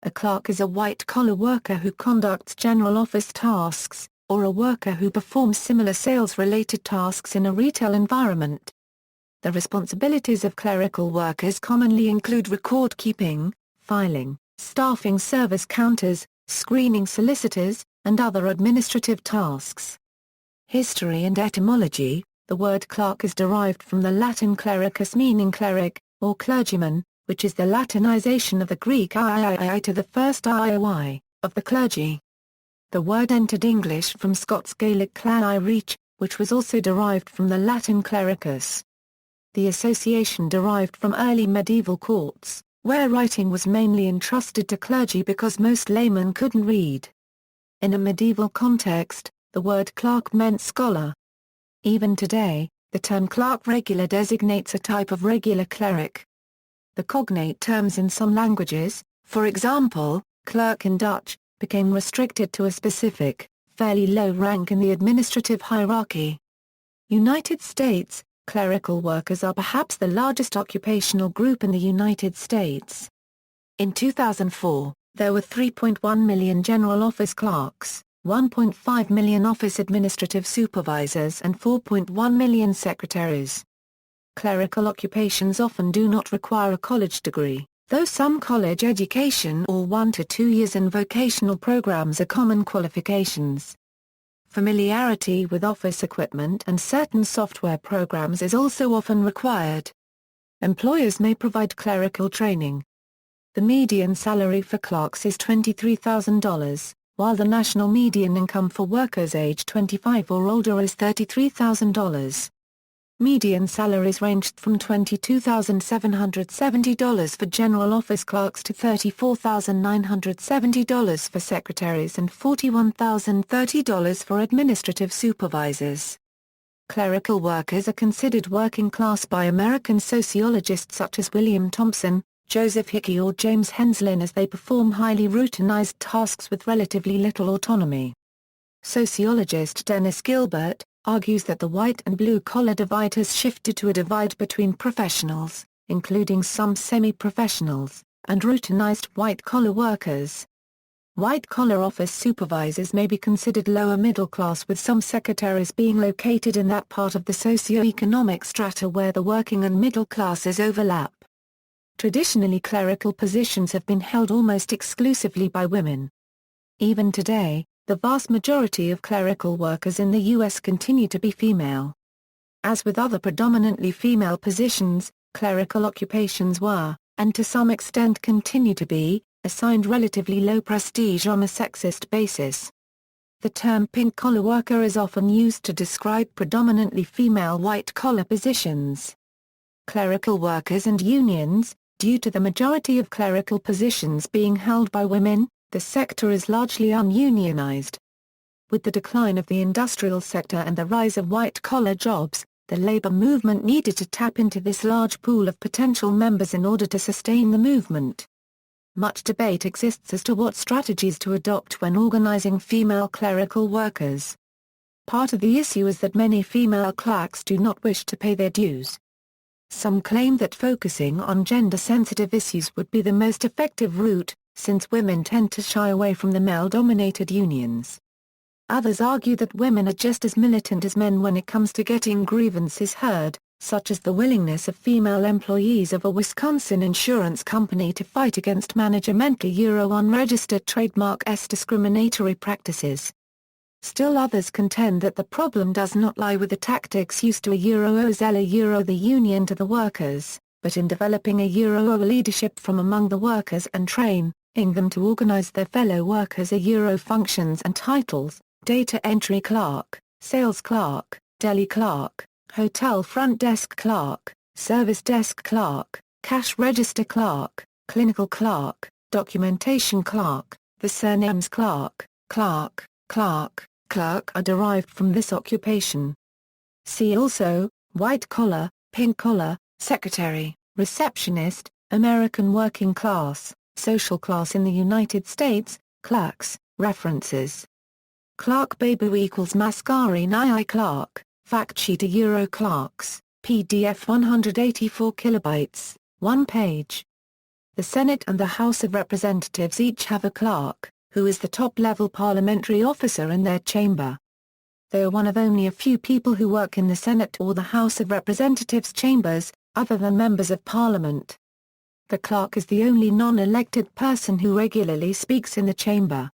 A clerk is a white-collar worker who conducts general office tasks, or a worker who performs similar sales-related tasks in a retail environment. The responsibilities of clerical workers commonly include record-keeping, filing, staffing service counters, screening solicitors, and other administrative tasks. History and etymology. The word clerk is derived from the Latin clericus meaning cleric, or clergyman, which is the Latinization of the Greek III to the first IOI, of the clergy. The word entered English from Scots Gaelic clai reach, which was also derived from the Latin clericus. The association derived from early medieval courts, where writing was mainly entrusted to clergy because most laymen couldn't read. In a medieval context, the word clerk meant scholar. Even today, the term clerk regular designates a type of regular cleric. The cognate terms in some languages, for example, clerk in Dutch, became restricted to a specific, fairly low rank in the administrative hierarchy. United States, clerical workers are perhaps the largest occupational group in the United States. In 2004, there were 3.1 million general office clerks, 1.5 million office administrative supervisors and 4.1 million secretaries. Clerical occupations often do not require a college degree, though some college education or 1 to 2 years in vocational programs are common qualifications. Familiarity with office equipment and certain software programs is also often required. Employers may provide clerical training. The median salary for clerks is $23,000, while the national median income for workers age 25 or older is $33,000. Median salaries ranged from $22,770 for general office clerks to $34,970 for secretaries and $41,030 for administrative supervisors. Clerical workers are considered working class by American sociologists such as William Thompson, Joseph Hickey or James Henslin, as they perform highly routinized tasks with relatively little autonomy. Sociologist Dennis Gilbert argues that the white and blue-collar divide has shifted to a divide between professionals, including some semi-professionals, and routinized white-collar workers. White-collar office supervisors may be considered lower middle class, with some secretaries being located in that part of the socio-economic strata where the working and middle classes overlap. Traditionally, clerical positions have been held almost exclusively by women. Even today, the vast majority of clerical workers in the U.S. continue to be female. As with other predominantly female positions, clerical occupations were, and to some extent continue to be, assigned relatively low prestige on a sexist basis. The term pink-collar worker is often used to describe predominantly female white-collar positions. Clerical workers and unions. Due to the majority of clerical positions being held by women, the sector is largely ununionized. With the decline of the industrial sector and the rise of white-collar jobs, the labor movement needed to tap into this large pool of potential members in order to sustain the movement. Much debate exists as to what strategies to adopt when organizing female clerical workers. Part of the issue is that many female clerks do not wish to pay their dues. Some claim that focusing on gender-sensitive issues would be the most effective route, since women tend to shy away from the male-dominated unions. Others argue that women are just as militant as men when it comes to getting grievances heard, such as the willingness of female employees of a Wisconsin insurance company to fight against managementally unregistered trademark discriminatory practices. Still others contend that the problem does not lie with the tactics used to sell the union to the workers, but in developing a leadership from among the workers and training them to organize their fellow workers. Functions and titles: data entry clerk, sales clerk, deli clerk, hotel front desk clerk, service desk clerk, cash register clerk, clinical clerk, documentation clerk, the surnames clerk, clerk, clerk are derived from this occupation. See also, white collar, pink collar, secretary, receptionist, American working class, social class in the United States, clerks. References. Clerk Babu equals Mascari Nai Clerk, fact sheet Clerks, PDF 184 kilobytes, 1 page. The Senate and the House of Representatives each have a clerk, who is the top-level parliamentary officer in their chamber. They are one of only a few people who work in the Senate or the House of Representatives chambers, other than members of Parliament. The clerk is the only non-elected person who regularly speaks in the chamber.